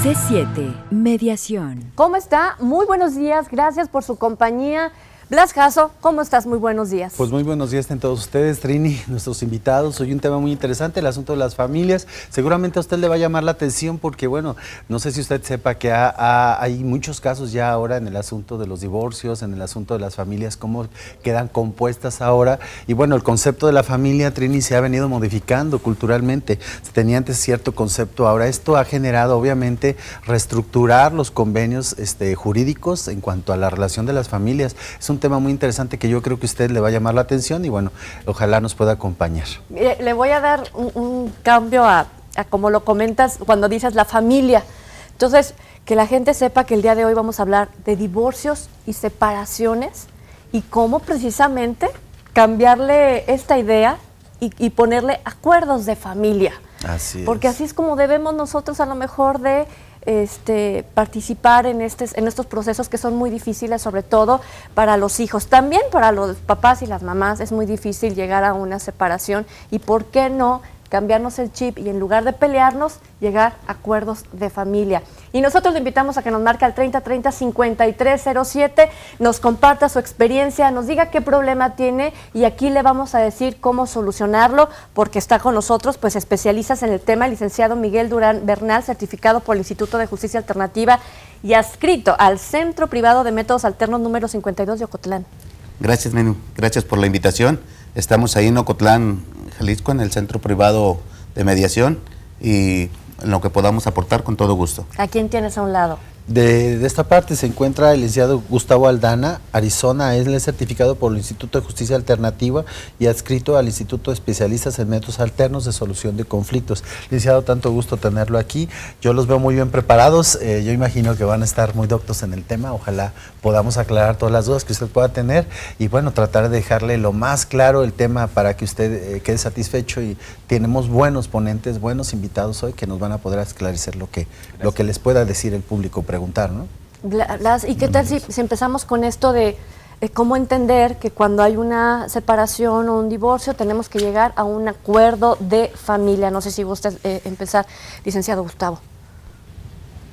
C7 Mediación. ¿Cómo está? Muy buenos días, gracias por su compañía. Blas Jasso, ¿cómo estás? Muy buenos días. Pues muy buenos días a todos ustedes, Trini, nuestros invitados. Hoy un tema muy interesante, el asunto de las familias. Seguramente a usted le va a llamar la atención porque, bueno, no sé si usted sepa que hay muchos casos ya ahora en el asunto de los divorcios, en el asunto de las familias, cómo quedan compuestas ahora. Y bueno, el concepto de la familia, Trini, se ha venido modificando culturalmente. Se tenía antes cierto concepto, ahora esto ha generado, obviamente, reestructurar los convenios jurídicos en cuanto a la relación de las familias. Es un tema muy interesante que yo creo que a usted le va a llamar la atención y bueno, ojalá nos pueda acompañar. Mire, le voy a dar un cambio a como lo comentas cuando dices la familia. Entonces, que la gente sepa que el día de hoy vamos a hablar de divorcios y separaciones y cómo precisamente cambiarle esta idea y ponerle acuerdos de familia. Así es. Porque así es como debemos nosotros a lo mejor de participar en estos procesos que son muy difíciles, sobre todo para los hijos. También para los papás y las mamás es muy difícil llegar a una separación y ¿por qué no cambiarnos el chip y en lugar de pelearnos, llegar a acuerdos de familia? Y nosotros le invitamos a que nos marque al 3030-5307, nos comparta su experiencia, nos diga qué problema tiene y aquí le vamos a decir cómo solucionarlo, porque está con nosotros, pues especialistas en el tema, el licenciado Miguel Durán Bernal, certificado por el Instituto de Justicia Alternativa y adscrito al Centro Privado de Métodos Alternos número 52 de Ocotlán. Gracias, Menú. Gracias por la invitación. Estamos ahí en Ocotlán, Jalisco, en el Centro Privado de Mediación y en lo que podamos aportar con todo gusto. ¿A quién tienes a un lado? De esta parte se encuentra el licenciado Gustavo Aldana, Arizona, él es certificado por el Instituto de Justicia Alternativa y adscrito al Instituto de Especialistas en Métodos Alternos de Solución de Conflictos. Licenciado, tanto gusto tenerlo aquí, yo los veo muy bien preparados, yo imagino que van a estar muy doctos en el tema, ojalá podamos aclarar todas las dudas que usted pueda tener y bueno, tratar de dejarle lo más claro el tema para que usted quede satisfecho y tenemos buenos ponentes, buenos invitados hoy que nos van a poder esclarecer lo que les pueda decir el público preguntar, ¿no? Blas, ¿y qué tal si empezamos con esto de cómo entender que cuando hay una separación o un divorcio tenemos que llegar a un acuerdo de familia? No sé si gusta empezar, licenciado Gustavo.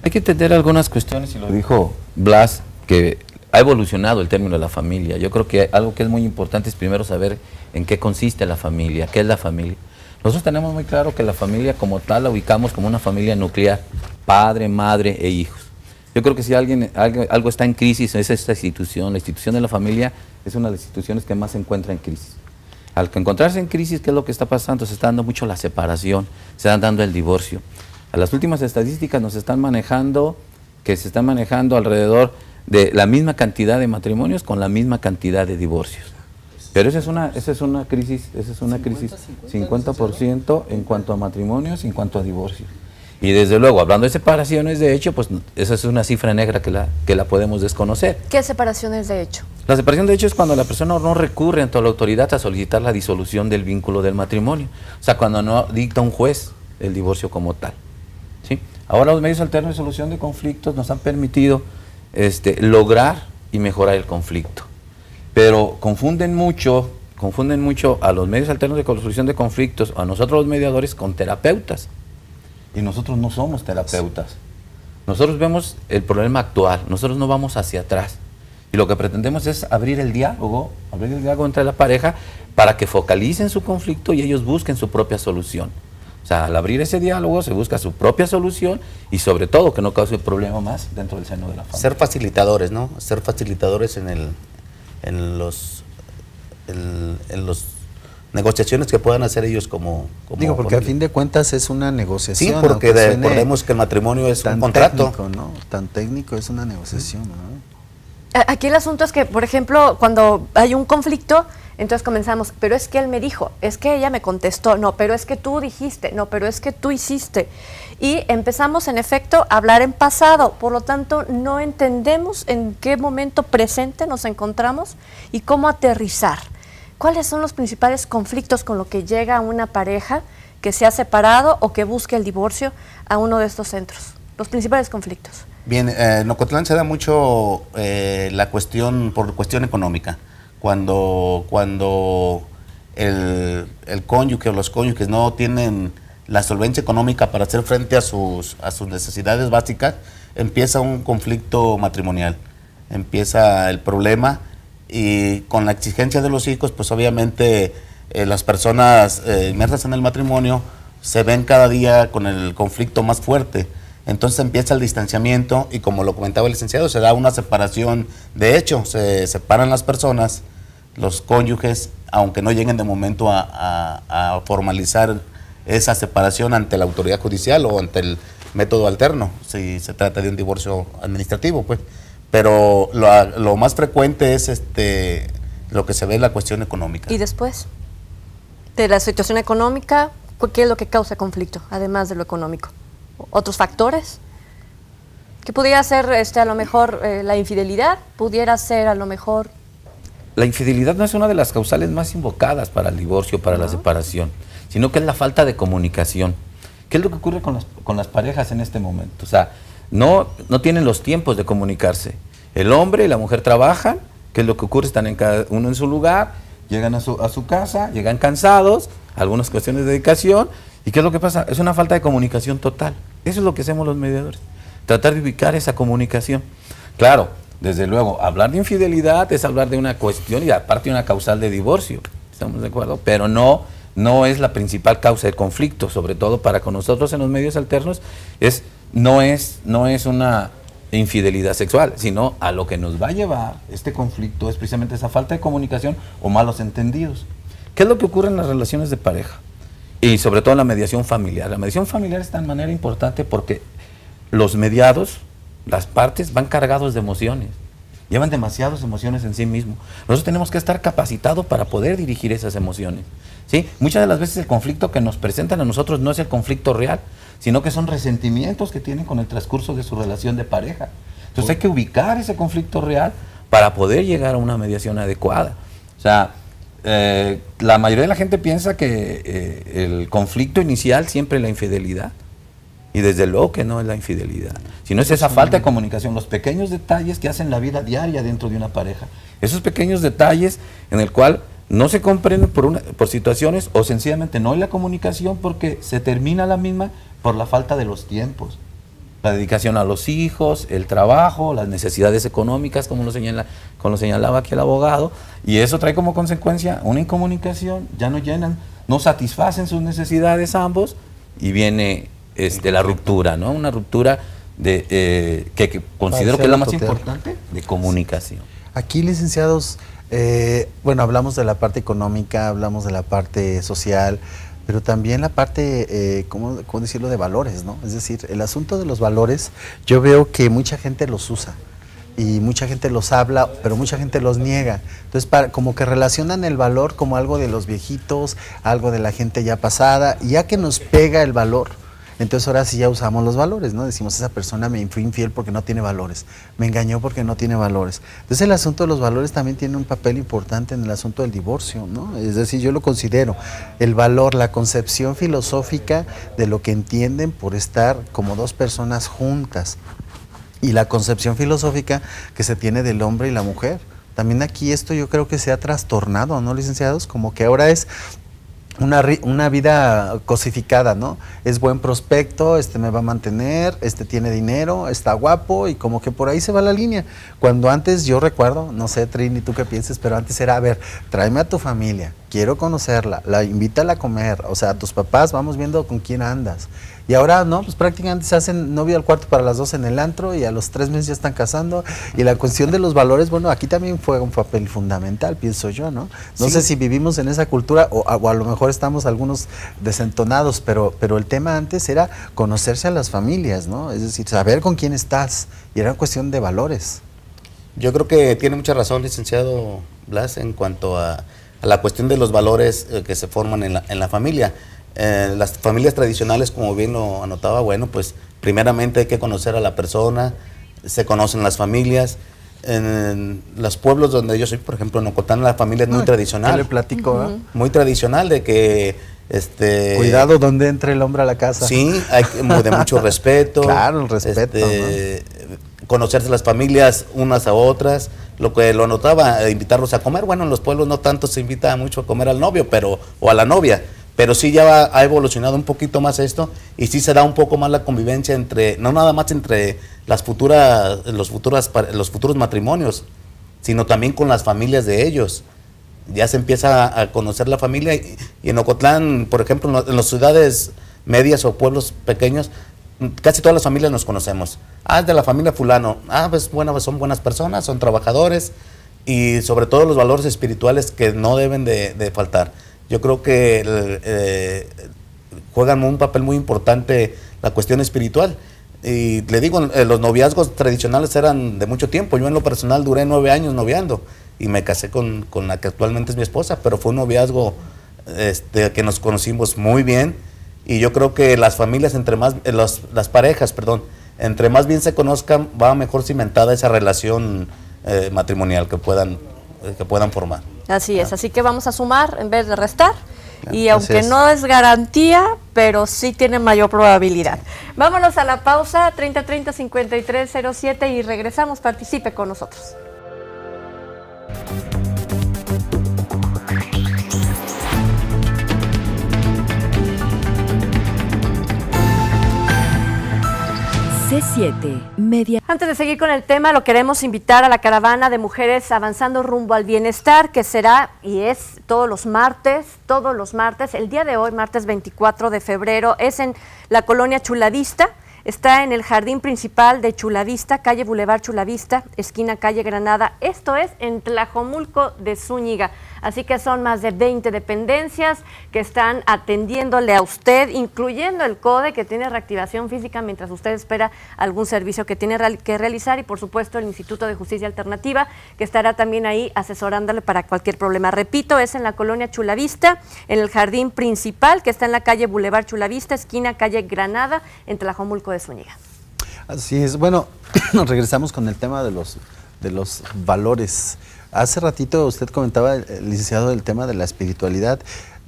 Hay que entender algunas cuestiones, y lo dijo Blas, que ha evolucionado el término de la familia. Yo creo que algo que es muy importante es primero saber en qué consiste la familia, qué es la familia. Nosotros tenemos muy claro que la familia como tal la ubicamos como una familia nuclear, padre, madre e hijos. Yo creo que si algo está en crisis es esta institución. La institución de la familia es una de las instituciones que más se encuentra en crisis. Al encontrarse en crisis, ¿qué es lo que está pasando? Se está dando mucho la separación, se está dando el divorcio. A las últimas estadísticas nos están manejando, que se están manejando alrededor de la misma cantidad de matrimonios con la misma cantidad de divorcios. Pero esa es una crisis 50% en cuanto a matrimonios y en cuanto a divorcios. Y desde luego, hablando de separaciones de hecho, pues esa es una cifra negra que la podemos desconocer. ¿Qué separaciones de hecho? La separación de hecho es cuando la persona no recurre ante la autoridad a solicitar la disolución del vínculo del matrimonio. O sea, cuando no dicta un juez el divorcio como tal. ¿Sí? Ahora los medios alternos de solución de conflictos nos han permitido lograr y mejorar el conflicto. Pero confunden mucho a los medios alternos de solución de conflictos, a nosotros los mediadores, con terapeutas. Y nosotros no somos terapeutas. Nosotros vemos el problema actual, nosotros no vamos hacia atrás. Y lo que pretendemos es abrir el diálogo entre la pareja para que focalicen su conflicto y ellos busquen su propia solución. O sea, al abrir ese diálogo se busca su propia solución y sobre todo que no cause problema más dentro del seno de la familia. Ser facilitadores, ¿no? Ser facilitadores en los negociaciones que puedan hacer ellos como digo, porque familia. A fin de cuentas es una negociación. Sí, porque recordemos que el matrimonio es un contrato. Técnico, ¿no? Tan técnico, es una negociación, ¿no? Aquí el asunto es que, por ejemplo, cuando hay un conflicto, entonces comenzamos, pero es que él me dijo, es que ella me contestó, no, pero es que tú dijiste, no, pero es que tú hiciste. Y empezamos, en efecto, a hablar en pasado, por lo tanto, no entendemos en qué momento presente nos encontramos y cómo aterrizar. ¿Cuáles son los principales conflictos con los que llega una pareja que se ha separado o que busque el divorcio a uno de estos centros? Los principales conflictos. Bien, en Ocotlán se da mucho la cuestión, por cuestión económica. Cuando el cónyuge o los cónyuges no tienen la solvencia económica para hacer frente a sus necesidades básicas, empieza un conflicto matrimonial, empieza el problema, y con la exigencia de los hijos, pues obviamente las personas inmersas en el matrimonio se ven cada día con el conflicto más fuerte. Entonces empieza el distanciamiento y, como lo comentaba el licenciado, se da una separación de hecho, se separan las personas, los cónyuges, aunque no lleguen de momento a formalizar esa separación ante la autoridad judicial o ante el método alterno, si se trata de un divorcio administrativo, pues. Pero lo más frecuente es lo que se ve en la cuestión económica. ¿Y después de la situación económica, qué es lo que causa conflicto, además de lo económico? ¿Otros factores? ¿Qué pudiera ser a lo mejor la infidelidad? ¿Pudiera ser a lo mejor...? La infidelidad no es una de las causales más invocadas para el divorcio, para la separación, sino que es la falta de comunicación. ¿Qué es lo que ocurre con las parejas en este momento? O sea, no tienen los tiempos de comunicarse. El hombre y la mujer trabajan, ¿qué es lo que ocurre? Están cada uno en su lugar, llegan a su casa, llegan cansados, algunas cuestiones de dedicación, ¿y qué es lo que pasa? Es una falta de comunicación total. Eso es lo que hacemos los mediadores, tratar de ubicar esa comunicación. Claro, desde luego, hablar de infidelidad es hablar de una cuestión y aparte una causal de divorcio, ¿estamos de acuerdo? Pero no es la principal causa del conflicto, sobre todo para con nosotros en los medios alternos, no es una infidelidad sexual, sino a lo que nos va a llevar este conflicto es precisamente esa falta de comunicación o malos entendidos. ¿Qué es lo que ocurre en las relaciones de pareja? Y sobre todo en la mediación familiar. La mediación familiar es tan manera importante porque los mediados, las partes, van cargados de emociones. Llevan demasiadas emociones en sí mismos. Nosotros tenemos que estar capacitados para poder dirigir esas emociones, ¿sí? Muchas de las veces el conflicto que nos presentan a nosotros no es el conflicto real, sino que son resentimientos que tienen con el transcurso de su relación de pareja. Entonces hay que ubicar ese conflicto real para poder llegar a una mediación adecuada. O sea, la mayoría de la gente piensa que el conflicto inicial siempre es la infidelidad. Y desde luego que no es la infidelidad, sino es esa falta de comunicación, los pequeños detalles que hacen la vida diaria dentro de una pareja. Esos pequeños detalles en el cual no se comprenden por situaciones o sencillamente no hay la comunicación porque se termina la misma por la falta de los tiempos. La dedicación a los hijos, el trabajo, las necesidades económicas, como lo señalaba aquí el abogado, y eso trae como consecuencia una incomunicación, ya no llenan, no satisfacen sus necesidades ambos y viene la ruptura, ¿no? Una ruptura que considero que es la más importante, de comunicación. Aquí, licenciados, bueno, hablamos de la parte económica, hablamos de la parte social, pero también la parte, ¿cómo decirlo?, de valores, ¿no? Es decir, el asunto de los valores, yo veo que mucha gente los usa y mucha gente los habla, pero mucha gente los niega. Entonces, como que relacionan el valor como algo de los viejitos, algo de la gente ya pasada, y ya que nos pega el valor, entonces ahora sí ya usamos los valores, ¿no? Decimos, esa persona me fue infiel porque no tiene valores, me engañó porque no tiene valores. Entonces el asunto de los valores también tiene un papel importante en el asunto del divorcio, ¿no? Es decir, yo lo considero el valor, la concepción filosófica de lo que entienden por estar como dos personas juntas y la concepción filosófica que se tiene del hombre y la mujer. También aquí esto yo creo que se ha trastornado, ¿no, licenciados? Como que ahora es una vida cosificada, ¿no? Es buen prospecto, me va a mantener, tiene dinero, está guapo, y como que por ahí se va la línea. Cuando antes, yo recuerdo, no sé, Trini, tú qué pienses, pero antes era, a ver, tráeme a tu familia, quiero conocerla, invítala a comer, o sea, a tus papás, vamos viendo con quién andas. Y ahora, no, pues prácticamente se hacen novio al cuarto para las 2 en el antro y a los 3 meses ya están casando. Y la cuestión de los valores, bueno, aquí también juega un papel fundamental, pienso yo, ¿no? No sé si vivimos en esa cultura o a lo mejor estamos algunos desentonados, pero el tema antes era conocerse a las familias, ¿no? Es decir, saber con quién estás, y era cuestión de valores. Yo creo que tiene mucha razón, licenciado Blas, en cuanto a la cuestión de los valores que se forman en la familia. Las familias tradicionales, como bien lo anotaba, bueno, pues primeramente hay que conocer a la persona, se conocen las familias. En los pueblos donde yo soy, por ejemplo, en Ocotán, la familia es muy tradicional. ¿Qué le platico? Muy tradicional, de que cuidado donde entre el hombre a la casa. Sí, hay de mucho respeto. Claro, el respeto. Conocerse las familias unas a otras. Lo que lo anotaba, invitarlos a comer. Bueno, en los pueblos no tanto se invita mucho a comer al novio, o a la novia, pero sí ya ha evolucionado un poquito más esto y sí se da un poco más la convivencia entre, no nada más entre los futuros matrimonios, sino también con las familias de ellos. Ya se empieza a conocer la familia y en Ocotlán, por ejemplo, en las ciudades medias o pueblos pequeños, casi todas las familias nos conocemos. Es de la familia fulano. Pues bueno, son buenas personas, son trabajadores y sobre todo los valores espirituales que no deben de faltar. Yo creo que juegan un papel muy importante la cuestión espiritual. Y le digo, los noviazgos tradicionales eran de mucho tiempo. Yo en lo personal duré 9 años noviando y me casé con la que actualmente es mi esposa, pero fue un noviazgo que nos conocimos muy bien. Y yo creo que las familias, las parejas, entre más bien se conozcan, va mejor cimentada esa relación matrimonial que puedan formar. Así es, así que vamos a sumar en vez de restar. Y Así aunque es. no es garantía, pero sí tiene mayor probabilidad. Vámonos a la pausa, 3030-5307 y regresamos, participe con nosotros. C7 Media. Antes de seguir con el tema, lo queremos invitar a la caravana de mujeres avanzando rumbo al bienestar, que será y es todos los martes. El día de hoy, martes 24 de febrero, es en la colonia Chulavista. Está en el jardín principal de Chulavista, calle Boulevard Chulavista, esquina calle Granada. Esto es en Tlajomulco de Zúñiga. Así que son más de 20 dependencias que están atendiéndole a usted, incluyendo el CODE, que tiene reactivación física mientras usted espera algún servicio que tiene que realizar, y por supuesto el Instituto de Justicia Alternativa, que estará también ahí asesorándole para cualquier problema. Repito, es en la colonia Chulavista, en el jardín principal, que está en la calle Boulevard Chulavista, esquina calle Granada, en Tlajomulco de Zúñiga. Así es. Bueno, nos regresamos con el tema de los valores. Hace ratito usted comentaba, licenciado, el tema de la espiritualidad.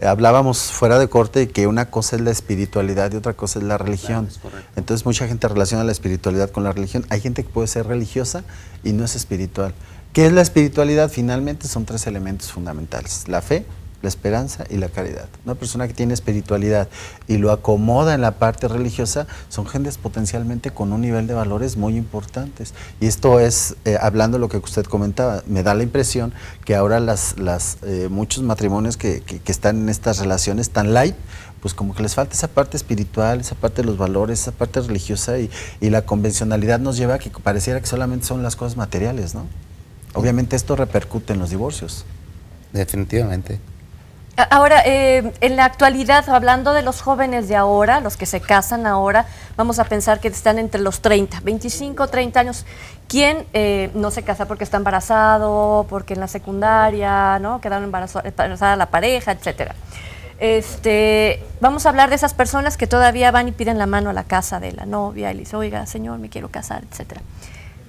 Hablábamos fuera de corte que una cosa es la espiritualidad y otra cosa es la religión. Claro, es entonces mucha gente relaciona la espiritualidad con la religión. Hay gente que puede ser religiosa y no es espiritual. ¿Qué es la espiritualidad? Finalmente son 3 elementos fundamentales: la fe, la esperanza y la caridad. Una persona que tiene espiritualidad y lo acomoda en la parte religiosa son gentes potencialmente con un nivel de valores muy importantes. Y esto es, hablando de lo que usted comentaba, me da la impresión que ahora muchos matrimonios que están en estas relaciones tan light, pues como que les falta esa parte espiritual, esa parte de los valores, esa parte religiosa, y la convencionalidad nos lleva a que pareciera que solamente son las cosas materiales, ¿no? Obviamente esto repercute en los divorcios. Definitivamente. Ahora, en la actualidad, hablando de los jóvenes de ahora, los que se casan ahora, vamos a pensar que están entre los 30, 25, 30 años. ¿Quién no se casa porque está embarazado, porque en la secundaria, ¿no?, quedaron embarazada la pareja, etcétera? Vamos a hablar de esas personas que todavía van y piden la mano a la casa de la novia y le dicen, oiga, señor, me quiero casar, etcétera.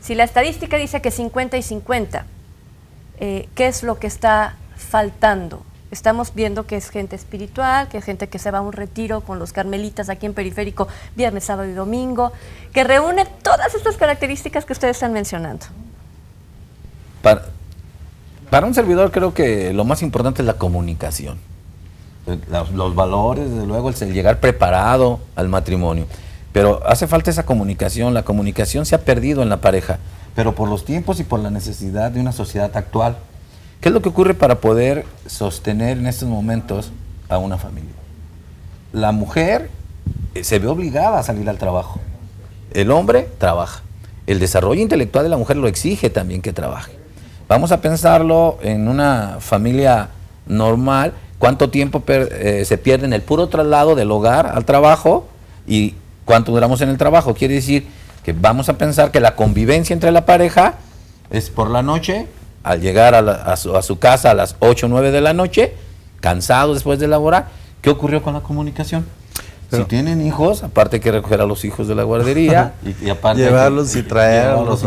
Si la estadística dice que 50 y 50, ¿qué es lo que está faltando? Estamos viendo que es gente espiritual, que es gente que se va a un retiro con los carmelitas aquí en Periférico viernes, sábado y domingo, que reúne todas estas características que ustedes están mencionando. Para un servidor creo que lo más importante es la comunicación. Los valores, desde luego, el llegar preparado al matrimonio. Pero hace falta esa comunicación. La comunicación se ha perdido en la pareja, pero por los tiempos y por la necesidad de una sociedad actual. ¿Qué es lo que ocurre para poder sostener en estos momentos a una familia? La mujer se ve obligada a salir al trabajo. El hombre trabaja. El desarrollo intelectual de la mujer lo exige también que trabaje. Vamos a pensarlo en una familia normal. ¿Cuánto tiempo se pierde en el puro traslado del hogar al trabajo? ¿Y cuánto duramos en el trabajo? Quiere decir que vamos a pensar que la convivencia entre la pareja es por la noche, al llegar a su casa a las 8 o 9 de la noche, cansado después de laborar. ¿Qué ocurrió con la comunicación? Pero si tienen hijos, aparte hay que recoger a los hijos de la guardería y aparte llevarlos y traerlos.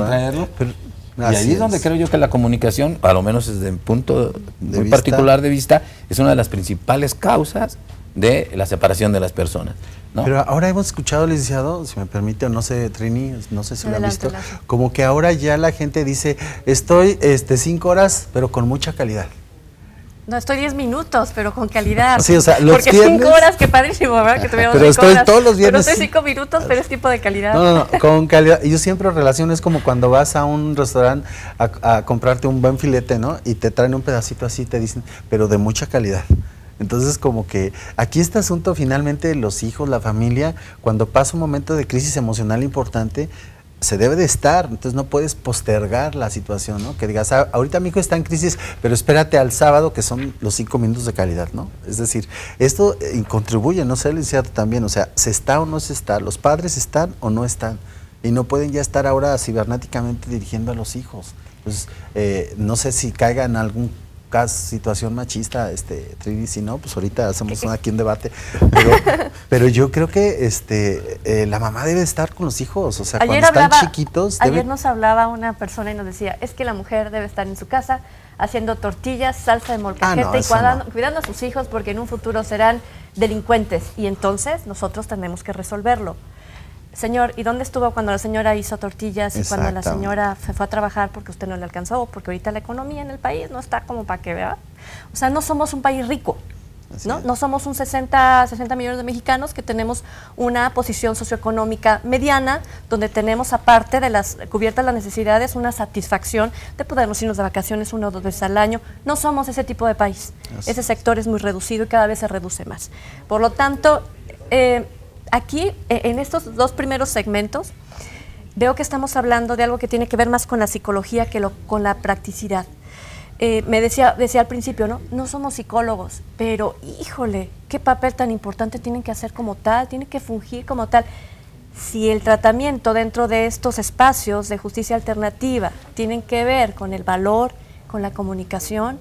Y ahí es donde creo yo que la comunicación, a lo menos desde un punto muy particular de vista, es una de las principales causas de la separación de las personas, ¿no? Pero ahora hemos escuchado, licenciado, si me permite, o no sé, Trini, no sé si lo han visto, como que ahora ya la gente dice, estoy 5 horas, pero con mucha calidad. No, estoy 10 minutos, pero con calidad. Sí, o sea, los porque viernes, 5 horas, qué padrísimo, ¿verdad? Que tuviéramos pero 5 estoy horas. todos los viernes. Pero estoy 5 minutos, pero es tipo de calidad. No, con calidad. Y yo siempre relaciono, es como cuando vas a un restaurante a comprarte un buen filete, ¿no? Y te traen un pedacito así, te dicen, pero de mucha calidad. Entonces, como que aquí este asunto finalmente, los hijos, la familia, cuando pasa un momento de crisis emocional importante, se debe de estar, entonces no puedes postergar la situación, ¿no? Que digas, ahorita mi hijo está en crisis, pero espérate al sábado, que son los 5 minutos de calidad, ¿no? Es decir, esto contribuye, no sé, licenciado, también, o sea, ¿se está o no se está? ¿Los padres están o no están? Y no pueden ya estar ahora cibernéticamente dirigiendo a los hijos. Entonces, no sé si caiga en algún situación machista, Trini, si no, pues ahorita hacemos aquí un debate, pero yo creo que la mamá debe estar con los hijos, o sea, Ayer cuando están chiquitos. Ayer nos hablaba una persona y nos decía, es que la mujer debe estar en su casa haciendo tortillas, salsa de molcajete y cuidando a sus hijos porque en un futuro serán delincuentes y entonces nosotros tenemos que resolverlo. Señor, ¿y dónde estuvo cuando la señora hizo tortillas y cuando la señora se fue a trabajar porque usted no le alcanzó? Porque ahorita la economía en el país no está como para que vea. O sea, no somos un país rico, ¿no? No somos un 60 millones de mexicanos que tenemos una posición socioeconómica mediana, donde tenemos, aparte de las cubiertas las necesidades, una satisfacción de podernos irnos de vacaciones 1 o 2 veces al año. No somos ese tipo de país. Ese sector es muy reducido y cada vez se reduce más. Por lo tanto, aquí, en estos 2 primeros segmentos, veo que estamos hablando de algo que tiene que ver más con la psicología que con la practicidad. Me decía al principio, no somos psicólogos, pero híjole, qué papel tan importante tienen que hacer como tal, tienen que fungir como tal. Si el tratamiento dentro de estos espacios de justicia alternativa tienen que ver con el valor, con la comunicación,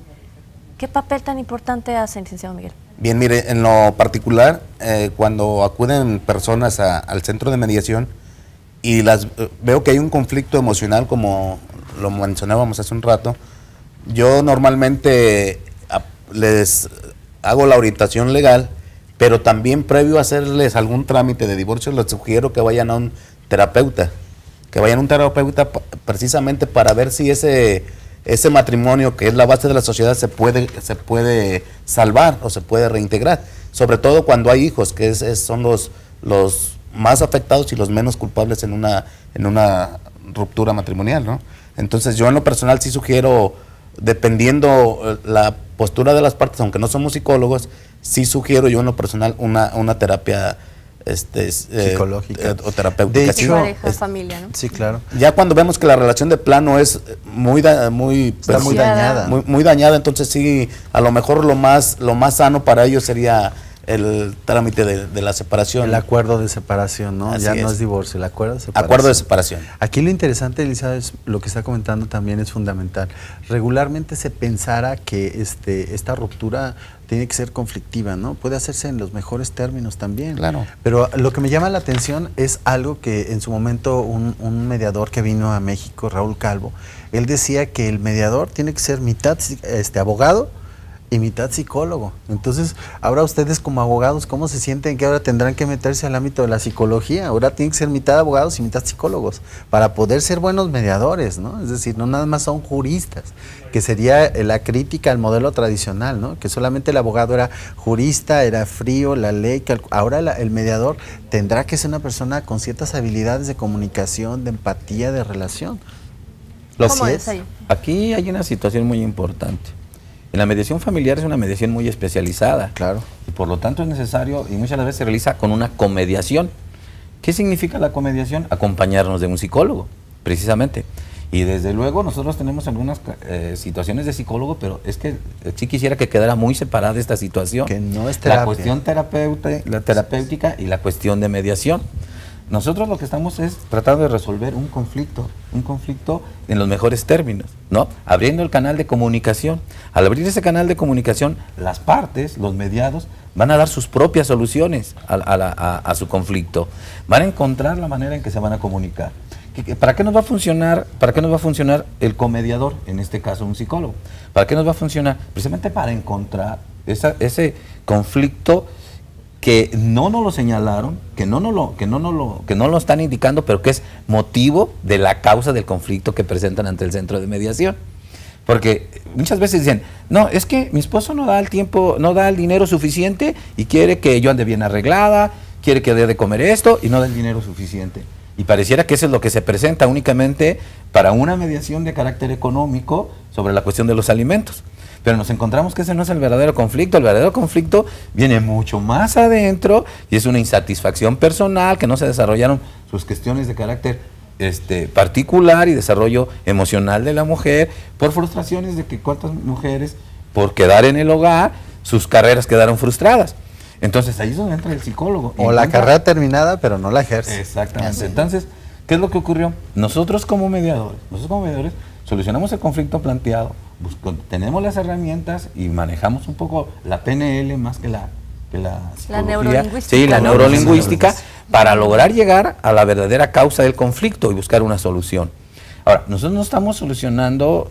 ¿qué papel tan importante hacen, licenciado Miguel? Bien, mire, en lo particular, cuando acuden personas al centro de mediación y veo que hay un conflicto emocional, como lo mencionábamos hace un rato, yo normalmente les hago la orientación legal, pero también previo a hacerles algún trámite de divorcio, les sugiero que vayan a un terapeuta, precisamente para ver si ese matrimonio, que es la base de la sociedad, se puede salvar o se puede reintegrar, sobre todo cuando hay hijos, que son los más afectados y los menos culpables en una ruptura matrimonial, ¿no? Entonces yo en lo personal sí sugiero, dependiendo la postura de las partes, aunque no somos psicólogos, sí sugiero yo en lo personal una terapia psicológica o terapéutica. De hecho, pareja, familia, ¿no? Sí, claro. Ya cuando vemos que la relación de plano es muy dañada. Muy dañada, entonces sí, a lo mejor lo más sano para ellos sería el trámite de la separación. El acuerdo de separación, ¿no? Así ya es. no es divorcio, el acuerdo de separación. Acuerdo de separación. Aquí lo interesante, Elisa, es lo que está comentando también es fundamental. Regularmente se pensara que esta ruptura tiene que ser conflictiva, ¿no? Puede hacerse en los mejores términos también. Claro. Pero lo que me llama la atención es algo que en su momento un mediador que vino a México, Raúl Calvo, él decía que el mediador tiene que ser mitad abogado y mitad psicólogo. Entonces, ahora ustedes como abogados, ¿cómo se sienten que ahora tendrán que meterse al ámbito de la psicología? Ahora tienen que ser mitad abogados y mitad psicólogos para poder ser buenos mediadores, ¿no? Es decir, no nada más son juristas, que sería la crítica al modelo tradicional, ¿no? Que solamente el abogado era jurista, era frío, la ley, ahora el mediador tendrá que ser una persona con ciertas habilidades de comunicación, de empatía, de relación. ¿Cómo es ahí? Aquí hay una situación muy importante. En la mediación familiar es una mediación muy especializada. Claro. Y por lo tanto es necesario, y muchas veces se realiza con una comediación. ¿Qué significa la comediación? Acompañarnos de un psicólogo, precisamente. Y desde luego nosotros tenemos algunas situaciones de psicólogo, pero es que sí quisiera que quedara muy separada esta situación. Que no es terapia. La cuestión terapéutica y la cuestión de mediación. Nosotros lo que estamos es tratando de resolver un conflicto en los mejores términos, ¿no? Abriendo el canal de comunicación. Al abrir ese canal de comunicación, las partes, los mediados, van a dar sus propias soluciones a su conflicto. Van a encontrar la manera en que se van a comunicar. ¿Para qué nos va a funcionar? ¿Para qué nos va a funcionar el comediador? En este caso, un psicólogo. ¿Para qué nos va a funcionar? Precisamente para encontrar ese conflicto que no nos lo señalaron, que no lo están indicando, pero que es motivo de la causa del conflicto que presentan ante el centro de mediación. Porque muchas veces dicen, no, es que mi esposo no da el tiempo, no da el dinero suficiente y quiere que yo ande bien arreglada, quiere que dé de comer esto y no da el dinero suficiente. Y pareciera que eso es lo que se presenta únicamente para una mediación de carácter económico sobre la cuestión de los alimentos. Pero nos encontramos que ese no es el verdadero conflicto. El verdadero conflicto viene mucho más adentro y es una insatisfacción personal, que no se desarrollaron sus cuestiones de carácter particular y desarrollo emocional de la mujer, por frustraciones de que cuántas mujeres, por quedar en el hogar, sus carreras quedaron frustradas. Entonces ahí es donde entra el psicólogo. O la carrera terminada, pero no la ejerce. Exactamente. Entonces, ¿qué es lo que ocurrió? Nosotros como mediadores solucionamos el conflicto planteado, tenemos las herramientas y manejamos un poco la PNL más que la neurolingüística. Sí, la neurolingüística, para lograr llegar a la verdadera causa del conflicto y buscar una solución. Ahora, nosotros no estamos solucionando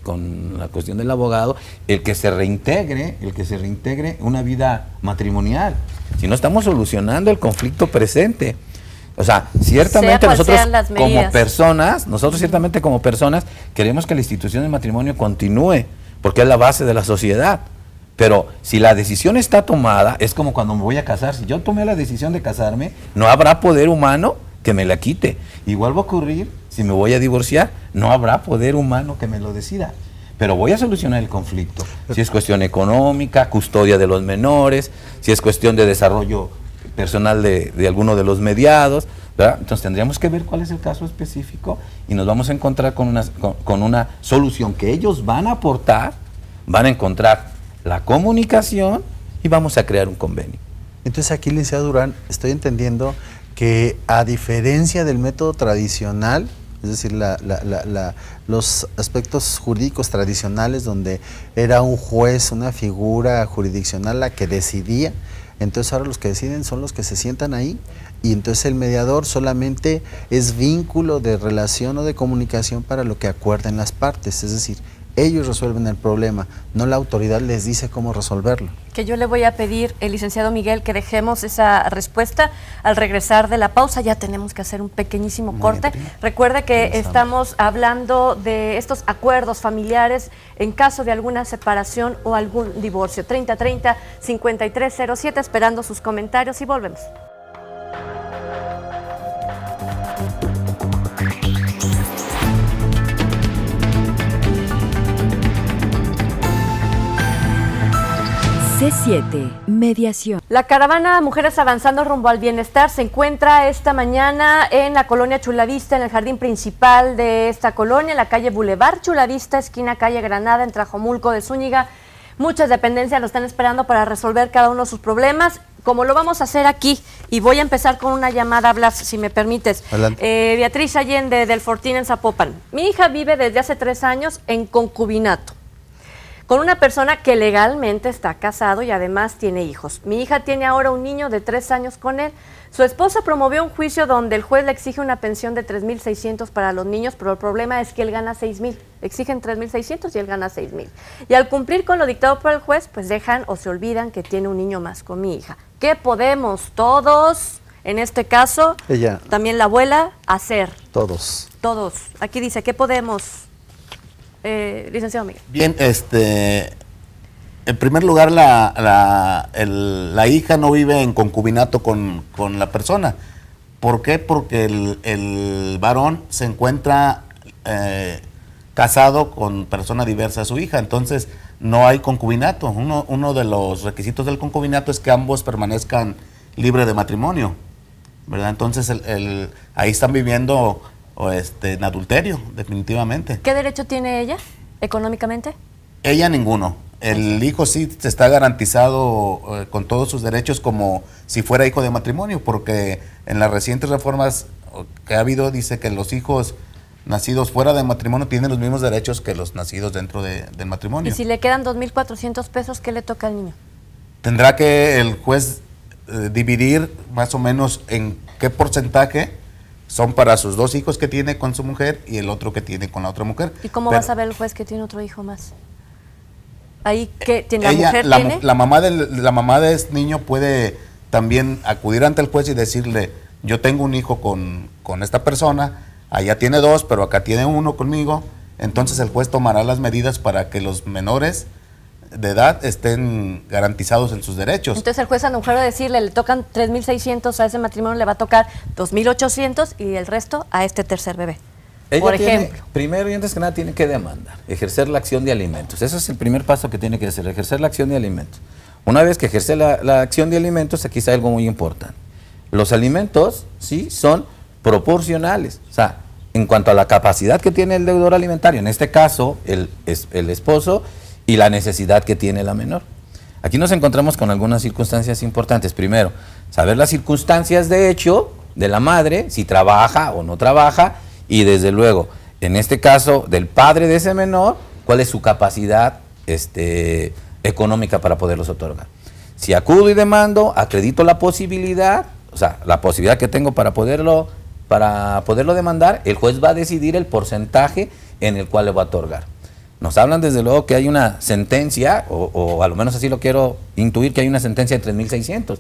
con la cuestión del abogado el que se reintegre una vida matrimonial, sino estamos solucionando el conflicto presente. O sea, ciertamente nosotros como personas queremos que la institución del matrimonio continúe, porque es la base de la sociedad. Pero si la decisión está tomada, es como cuando me voy a casar. Si yo tomé la decisión de casarme, no habrá poder humano que me la quite. Igual va a ocurrir si me voy a divorciar, no habrá poder humano que me lo decida. Pero voy a solucionar el conflicto. Si es cuestión económica, custodia de los menores, si es cuestión de desarrollo personal de alguno de los mediados, ¿verdad? Entonces tendríamos que ver cuál es el caso específico y nos vamos a encontrar con una solución que ellos van a aportar, van a encontrar la comunicación y vamos a crear un convenio. Entonces aquí, licenciado Durán, estoy entendiendo que a diferencia del método tradicional, es decir, los aspectos jurídicos tradicionales donde era un juez, una figura jurisdiccional la que decidía, entonces ahora los que deciden son los que se sientan ahí y entonces el mediador solamente es vínculo de relación o de comunicación para lo que acuerden las partes, es decir, ellos resuelven el problema, no la autoridad les dice cómo resolverlo. Que yo le voy a pedir, licenciado Miguel, que dejemos esa respuesta al regresar de la pausa. Ya tenemos que hacer un pequeñísimo corte. Recuerde que estamos hablando de estos acuerdos familiares en caso de alguna separación o algún divorcio. 3030-5307, esperando sus comentarios y volvemos. C7, mediación. La caravana Mujeres Avanzando Rumbo al Bienestar se encuentra esta mañana en la colonia Chulavista, en el jardín principal de esta colonia, en la calle Boulevard Chulavista, esquina calle Granada, en Trajomulco de Zúñiga. Muchas dependencias lo están esperando para resolver cada uno de sus problemas, como lo vamos a hacer aquí. Y voy a empezar con una llamada, Blas, si me permites. Beatriz Allende, del Fortín, en Zapopan. Mi hija vive desde hace 3 años en concubinato con una persona que legalmente está casado y además tiene hijos. Mi hija tiene ahora un niño de 3 años con él. Su esposa promovió un juicio donde el juez le exige una pensión de 3,600 para los niños, pero el problema es que él gana 6,000. Exigen 3,600 y él gana 6,000. Y al cumplir con lo dictado por el juez, pues dejan o se olvidan que tiene un niño más con mi hija. ¿Qué podemos todos, en este caso, ella, también la abuela, hacer? Todos. Aquí dice, ¿qué podemos? Licenciado Miguel. Bien, en primer lugar, la hija no vive en concubinato con la persona. ¿Por qué? Porque el varón se encuentra casado con persona diversa a su hija, entonces no hay concubinato. Uno de los requisitos del concubinato es que ambos permanezcan libres de matrimonio, ¿verdad? Entonces ahí están viviendo en adulterio, definitivamente. ¿Qué derecho tiene ella económicamente? Ella ninguno. El hijo sí está garantizado con todos sus derechos como si fuera hijo de matrimonio, porque en las recientes reformas que ha habido dice que los hijos nacidos fuera de matrimonio tienen los mismos derechos que los nacidos dentro del matrimonio. ¿Y si le quedan 2,400 pesos, qué le toca al niño? Tendrá que el juez dividir más o menos en qué porcentaje son para sus 2 hijos que tiene con su mujer y el otro que tiene con la otra mujer. ¿Y cómo va a saber el juez que tiene otro hijo más? Ahí que tiene la mujer tiene. La mamá de este niño puede también acudir ante el juez y decirle, yo tengo un hijo con esta persona, allá tiene 2, pero acá tiene 1 conmigo, entonces el juez tomará las medidas para que los menores de edad estén garantizados en sus derechos. Entonces el juez, a lo mejor de decirle, le tocan 3.600 a ese matrimonio, le va a tocar 2.800 y el resto a este tercer bebé. Ella por tiene, ejemplo. primero y antes que nada tiene que demandar, ejercer la acción de alimentos. Ese es el primer paso que tiene que hacer, ejercer la acción de alimentos. Una vez que ejerce la acción de alimentos, aquí está algo muy importante. Los alimentos, sí, son proporcionales. O sea, en cuanto a la capacidad que tiene el deudor alimentario, en este caso el esposo, y la necesidad que tiene la menor. Aquí nos encontramos con algunas circunstancias importantes. Primero, saber las circunstancias de hecho de la madre, si trabaja o no trabaja, y desde luego, en este caso del padre de ese menor, cuál es su capacidad económica para poderlos otorgar. Si acudo y demando, acredito la posibilidad, o sea, la posibilidad que tengo para poderlo demandar, el juez va a decidir el porcentaje en el cual le va a otorgar. Nos hablan desde luego que hay una sentencia, o a lo menos así lo quiero intuir, que hay una sentencia de 3.600.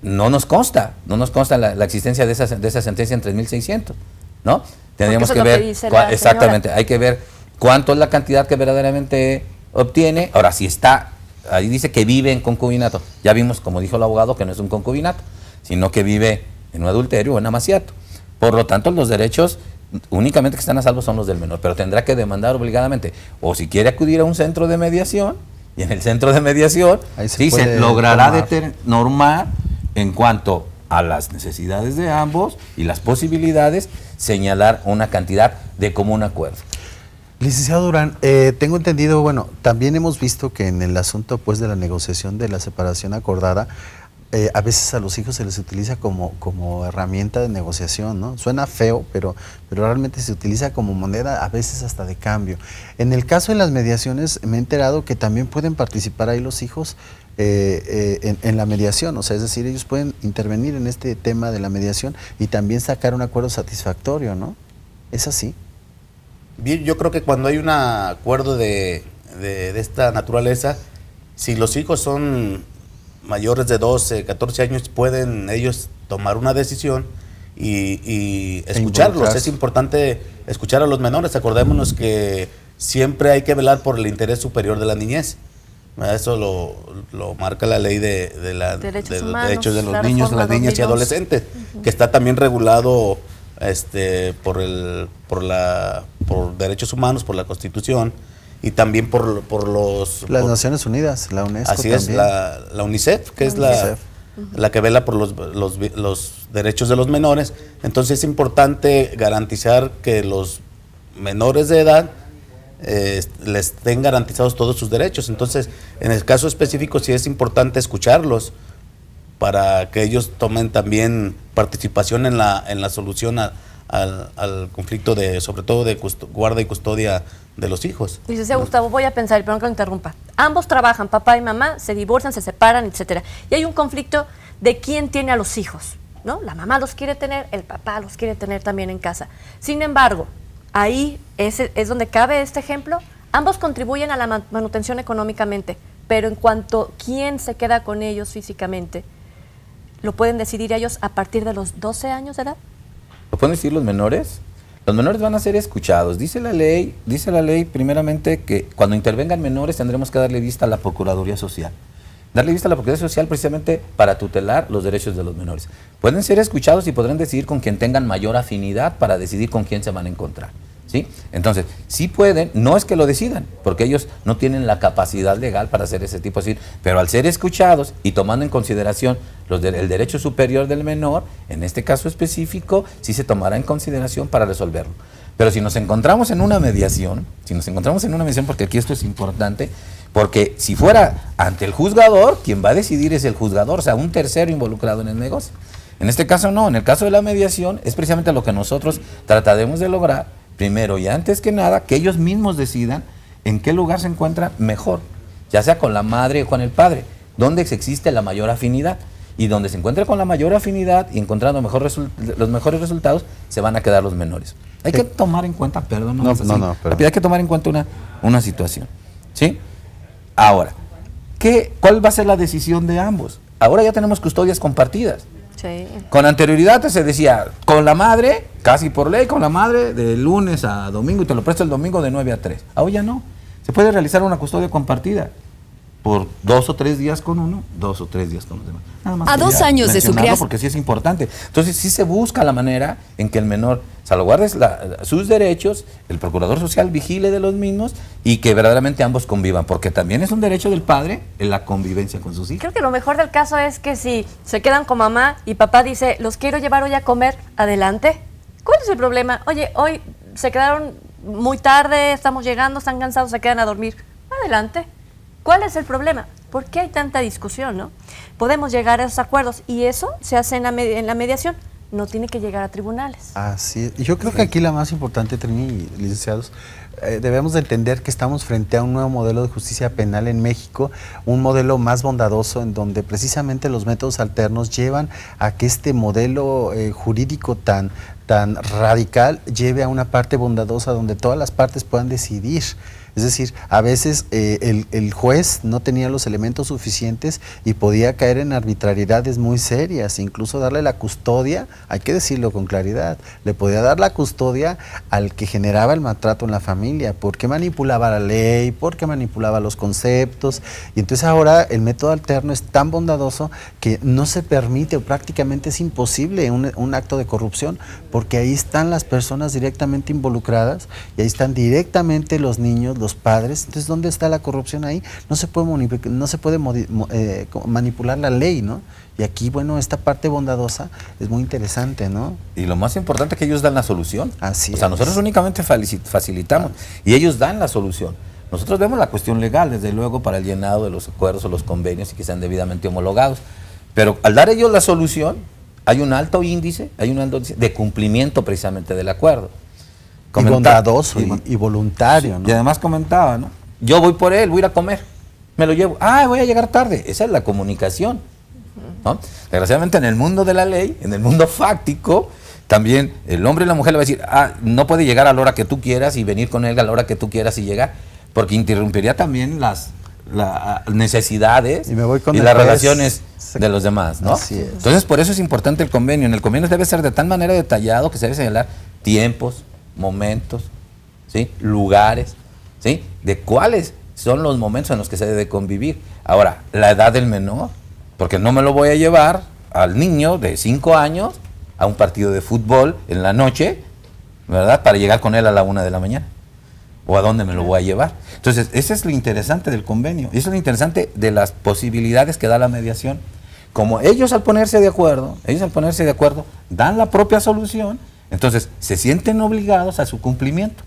No nos consta la existencia de esa sentencia en 3.600, ¿no? Tendríamos que ver, exactamente, hay que ver cuánto es la cantidad que verdaderamente obtiene. Ahora, si está, ahí dice que vive en concubinato, ya vimos, como dijo el abogado, que no es un concubinato, sino que vive en un adulterio o en amaciato. Por lo tanto, los derechos únicamente que están a salvo son los del menor, pero tendrá que demandar obligadamente, o si quiere acudir a un centro de mediación, y en el centro de mediación se logrará normar en cuanto a las necesidades de ambos y las posibilidades, señalar una cantidad de común acuerdo. Licenciado Durán, tengo entendido, bueno, también hemos visto que en el asunto pues de la negociación de la separación acordada, a veces a los hijos se les utiliza como herramienta de negociación, ¿no? Suena feo, pero realmente se utiliza como moneda, a veces hasta de cambio. En el caso de las mediaciones, me he enterado que también pueden participar ahí los hijos en la mediación, o sea, es decir, ellos pueden intervenir en este tema de la mediación y también sacar un acuerdo satisfactorio, ¿no? ¿Es así? Bien, yo creo que cuando hay un acuerdo de esta naturaleza, si los hijos son mayores de 12, 14 años, pueden ellos tomar una decisión y escucharlos. Es importante escuchar a los menores. Acordémonos que siempre hay que velar por el interés superior de la niñez. Eso lo marca la ley de los derechos de los niños, de las niñas y adolescentes, que está también regulado por derechos humanos, por la Constitución, y también por las Naciones Unidas, la UNESCO. Así también. es, la UNICEF, que es la que vela por los derechos de los menores. Entonces es importante garantizar que los menores de edad les estén garantizados todos sus derechos. Entonces, en el caso específico sí es importante escucharlos para que ellos tomen también participación en la solución al conflicto sobre todo de guarda y custodia de los hijos. Licenciado Gustavo, voy a pensar, perdón que lo interrumpa. Ambos trabajan, papá y mamá, se divorcian, se separan, etcétera. Y hay un conflicto de quién tiene a los hijos, ¿no? La mamá los quiere tener, el papá los quiere tener también en casa. Sin embargo, ahí es donde cabe este ejemplo. Ambos contribuyen a la manutención económicamente, pero en cuanto quién se queda con ellos físicamente, ¿lo pueden decidir ellos a partir de los 12 años de edad? ¿Lo pueden decir los menores? Los menores van a ser escuchados. Dice la ley primeramente que cuando intervengan menores tendremos que darle vista a la Procuraduría Social. Darle vista a la Procuraduría Social precisamente para tutelar los derechos de los menores. Pueden ser escuchados y podrán decidir con quien tengan mayor afinidad para decidir con quién se van a encontrar, ¿sí? Entonces, sí pueden, no es que lo decidan, porque ellos no tienen la capacidad legal para hacer ese tipo de decir, pero al ser escuchados y tomando en consideración el derecho superior del menor, en este caso específico, sí se tomará en consideración para resolverlo. Pero si nos encontramos en una mediación, porque aquí esto es importante, porque si fuera ante el juzgador, quien va a decidir es el juzgador, o sea, un tercero involucrado en el negocio. En este caso no, en el caso de la mediación es precisamente lo que nosotros trataremos de lograr, primero y antes que nada, que ellos mismos decidan en qué lugar se encuentra mejor, ya sea con la madre o con el padre, donde existe la mayor afinidad. Y donde se encuentre con la mayor afinidad y encontrando los mejores resultados, se van a quedar los menores. Hay que tomar en cuenta, perdón, hay que tomar en cuenta una situación, ¿sí? Ahora, ¿cuál va a ser la decisión de ambos? Ahora ya tenemos custodias compartidas. Sí. Con anterioridad se decía, con la madre, casi por ley, con la madre de lunes a domingo y te lo presto el domingo de 9 a 3. Ahora ya no. Se puede realizar una custodia compartida por 2 o 3 días con uno, 2 o 3 días con los demás. Nada más A 2 años de su crianza. Porque sí es importante. Entonces sí se busca la manera en que el menor salvaguarde sus derechos, el procurador social vigile de los mismos y que verdaderamente ambos convivan, porque también es un derecho del padre en la convivencia con sus hijos. Creo que lo mejor del caso es que si se quedan con mamá y papá dice, los quiero llevar hoy a comer, adelante. ¿Cuál es el problema? Oye, hoy se quedaron muy tarde, estamos llegando, están cansados, se quedan a dormir. Adelante. ¿Cuál es el problema? ¿Por qué hay tanta discusión, no? Podemos llegar a esos acuerdos y eso se hace en la mediación. No tiene que llegar a tribunales. Así es. Y yo creo que aquí la más importante, Trini y licenciados, debemos de entender que estamos frente a un nuevo modelo de justicia penal en México, un modelo más bondadoso en donde precisamente los métodos alternos llevan a que este modelo jurídico tan radical lleve a una parte bondadosa donde todas las partes puedan decidir. Es decir, a veces el juez no tenía los elementos suficientes y podía caer en arbitrariedades muy serias, incluso darle la custodia, hay que decirlo con claridad, le podía dar la custodia al que generaba el maltrato en la familia, porque manipulaba la ley, porque manipulaba los conceptos, y entonces ahora el método alterno es tan bondadoso que no se permite o prácticamente es imposible un acto de corrupción, porque ahí están las personas directamente involucradas y ahí están directamente los niños, los padres. Entonces, ¿dónde está la corrupción ahí? No se puede manipular la ley, ¿no? Y aquí, bueno, esta parte bondadosa es muy interesante, ¿no? Y lo más importante es que ellos dan la solución. Así o sea, es. nosotros únicamente facilitamos y ellos dan la solución. Nosotros vemos la cuestión legal, desde luego, para el llenado de los acuerdos o los convenios y que sean debidamente homologados. Pero al dar ellos la solución, hay un alto índice de cumplimiento precisamente del acuerdo. Y bondadoso y voluntario, ¿no? Y además comentaba, ¿no? Yo voy por él, voy a ir a comer, me lo llevo. Voy a llegar tarde. Esa es la comunicación, ¿no? Desgraciadamente en el mundo de la ley, en el mundo fáctico, también el hombre y la mujer le va a decir, no puede llegar a la hora que tú quieras y venir con él a la hora que tú quieras y llegar, porque interrumpiría también las necesidades y las relaciones de los demás, ¿no? Así es. Entonces, por eso es importante el convenio. En el convenio debe ser de tal manera detallado que se debe señalar tiempos, momentos, ¿sí? Lugares, ¿sí? De cuáles son los momentos en los que se debe convivir. Ahora, la edad del menor, porque no me lo voy a llevar al niño de 5 años a un partido de fútbol en la noche, ¿verdad? Para llegar con él a la 1 de la mañana. ¿O a dónde me lo voy a llevar? Entonces, ese es lo interesante del convenio. Y eso es lo interesante de las posibilidades que da la mediación. Como ellos al ponerse de acuerdo, dan la propia solución. Entonces, se sienten obligados a su cumplimiento.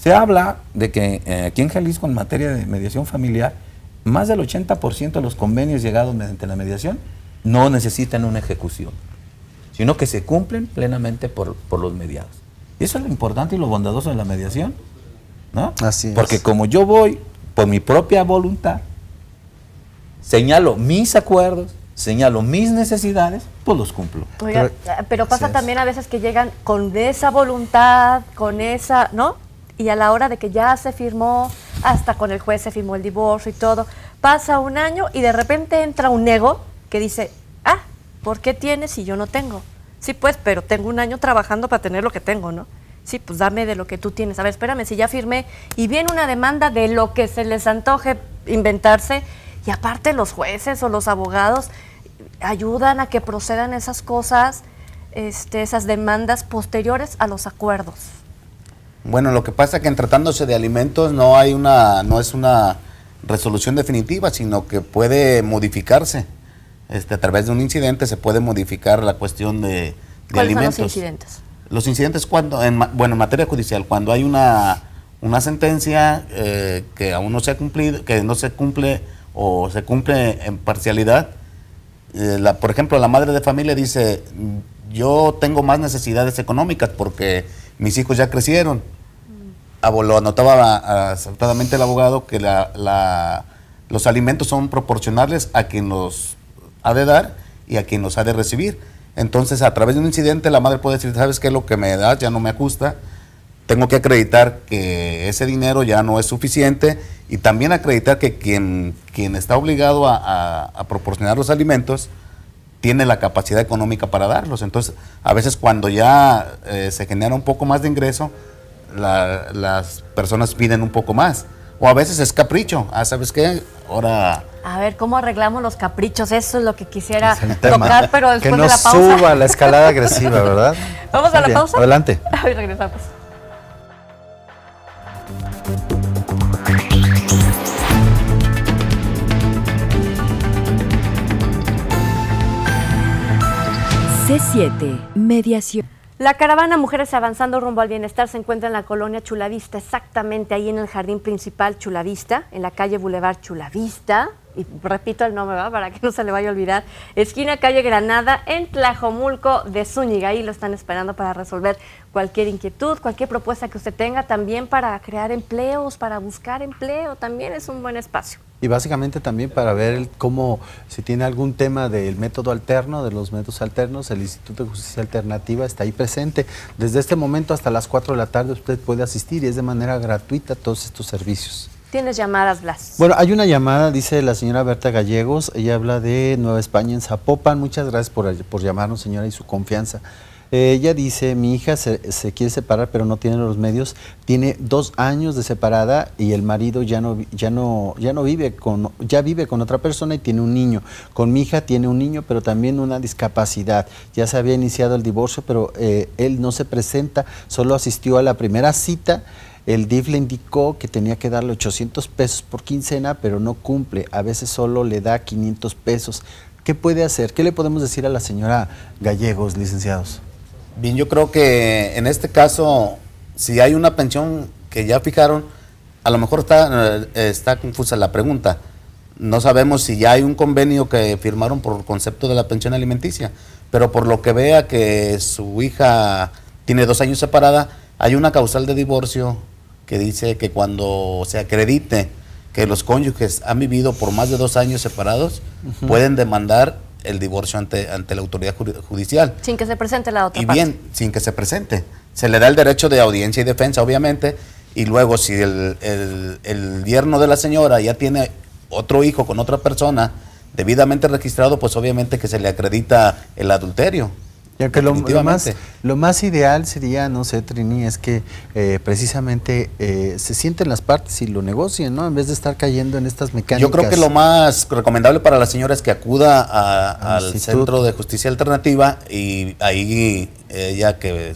Se habla de que aquí en Jalisco, en materia de mediación familiar, más del 80% de los convenios llegados mediante la mediación no necesitan una ejecución, sino que se cumplen plenamente por los mediados. Y eso es lo importante y lo bondadoso de la mediación, ¿no? Así es. Porque como yo voy por mi propia voluntad, señalo mis acuerdos, señalo mis necesidades, pues los cumplo. Oiga, pero pasa también a veces que llegan con esa voluntad, con esa, ¿no? Y a la hora de que ya se firmó, hasta con el juez se firmó el divorcio y todo, pasa un año y de repente entra un ego que dice, ¿por qué tienes si yo no tengo? Sí, pues, pero tengo un año trabajando para tener lo que tengo, ¿no? Sí, pues dame de lo que tú tienes. A ver, espérame, si ya firmé y viene una demanda de lo que se les antoje inventarse y aparte los jueces o los abogados ayudan a que procedan esas cosas, esas demandas posteriores a los acuerdos. Bueno, lo que pasa es que en tratándose de alimentos no es una resolución definitiva, sino que puede modificarse. A través de un incidente se puede modificar la cuestión de alimentos. ¿Cuáles son los incidentes? Los incidentes cuando, en materia judicial, cuando hay una sentencia que aún no se ha cumplido, que no se cumple o se cumple en parcialidad. Por ejemplo, la madre de familia dice, yo tengo más necesidades económicas porque mis hijos ya crecieron. Lo anotaba acertadamente el abogado que los alimentos son proporcionales a quien los ha de dar y a quien los ha de recibir. Entonces, a través de un incidente, la madre puede decir, ¿sabes qué? Lo que me das ya no me ajusta. Tengo que acreditar que ese dinero ya no es suficiente y también acreditar que quien está obligado a proporcionar los alimentos tiene la capacidad económica para darlos. Entonces, a veces cuando ya se genera un poco más de ingreso, las personas piden un poco más. O a veces es capricho. ¿Sabes qué? Ahora... A ver, ¿cómo arreglamos los caprichos? Eso es lo que quisiera tocar, pero después que no de la pausa. suba la escalada agresiva, ¿verdad? ¿Vamos a la pausa? Adelante. A ver, regresamos. C7, mediación. La caravana Mujeres Avanzando Rumbo al Bienestar se encuentra en la colonia Chulavista, exactamente ahí en el jardín principal Chulavista, en la calle Boulevard Chulavista, y repito el nombre, ¿verdad?, para que no se le vaya a olvidar, esquina calle Granada, en Tlajomulco de Zúñiga. Ahí lo están esperando para resolver cualquier inquietud, cualquier propuesta que usted tenga, también para crear empleos, para buscar empleo, también es un buen espacio. Y básicamente también para ver cómo, si tiene algún tema del método alterno, de los métodos alternos, el Instituto de Justicia Alternativa está ahí presente. Desde este momento hasta las 4 de la tarde usted puede asistir y es de manera gratuita todos estos servicios. ¿Tienes llamadas, Blas? Bueno, hay una llamada, dice la señora Berta Gallegos, ella habla de Nueva España en Zapopan. Muchas gracias por llamarnos, señora, y su confianza. Ella dice, mi hija se quiere separar pero no tiene los medios, tiene 2 años de separada y el marido ya vive con otra persona y tiene un niño. Con mi hija tiene un niño pero también una discapacidad. Ya se había iniciado el divorcio pero él no se presenta, solo asistió a la primera cita. El DIF le indicó que tenía que darle 800 pesos por quincena pero no cumple, a veces solo le da 500 pesos. ¿Qué puede hacer? ¿Qué le podemos decir a la señora Gallegos, licenciados? Bien, yo creo que en este caso, si hay una pensión que ya fijaron, a lo mejor está confusa la pregunta. No sabemos si ya hay un convenio que firmaron por concepto de la pensión alimenticia, pero por lo que vea que su hija tiene 2 años separada, hay una causal de divorcio que dice que cuando se acredite que los cónyuges han vivido por más de 2 años separados, pueden demandar el divorcio ante la autoridad judicial. Sin que se presente la otra parte. parte. Y bien, sin que se presente. Se le da el derecho de audiencia y defensa, obviamente, y luego si el yerno de la señora ya tiene otro hijo con otra persona debidamente registrado, pues obviamente que se le acredita el adulterio. Y aunque lo más ideal sería, no sé, Trini, es que precisamente se sienten las partes y lo negocien, ¿no? En vez de estar cayendo en estas mecánicas. Yo creo que lo más recomendable para la señora es que acuda al Centro de Justicia Alternativa y ahí ella que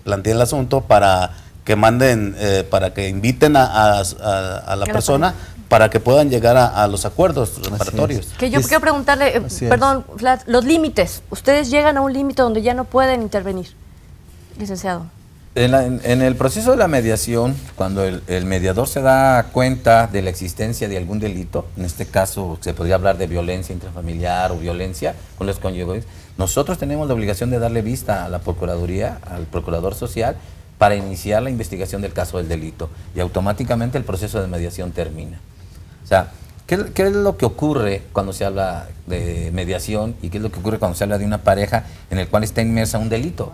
plantee el asunto para que manden, para que inviten a la persona para que puedan llegar a los acuerdos reparatorios. Que yo quiero preguntarle, perdón, Vlad, los límites. ¿Ustedes llegan a un límite donde ya no pueden intervenir, licenciado? En el proceso de la mediación, cuando el mediador se da cuenta de la existencia de algún delito, en este caso se podría hablar de violencia intrafamiliar o violencia con los cónyuges, nosotros tenemos la obligación de darle vista a la Procuraduría, al Procurador Social, para iniciar la investigación del caso del delito y automáticamente el proceso de mediación termina. O sea, ¿qué es lo que ocurre cuando se habla de mediación y qué es lo que ocurre cuando se habla de una pareja en el cual está inmersa un delito?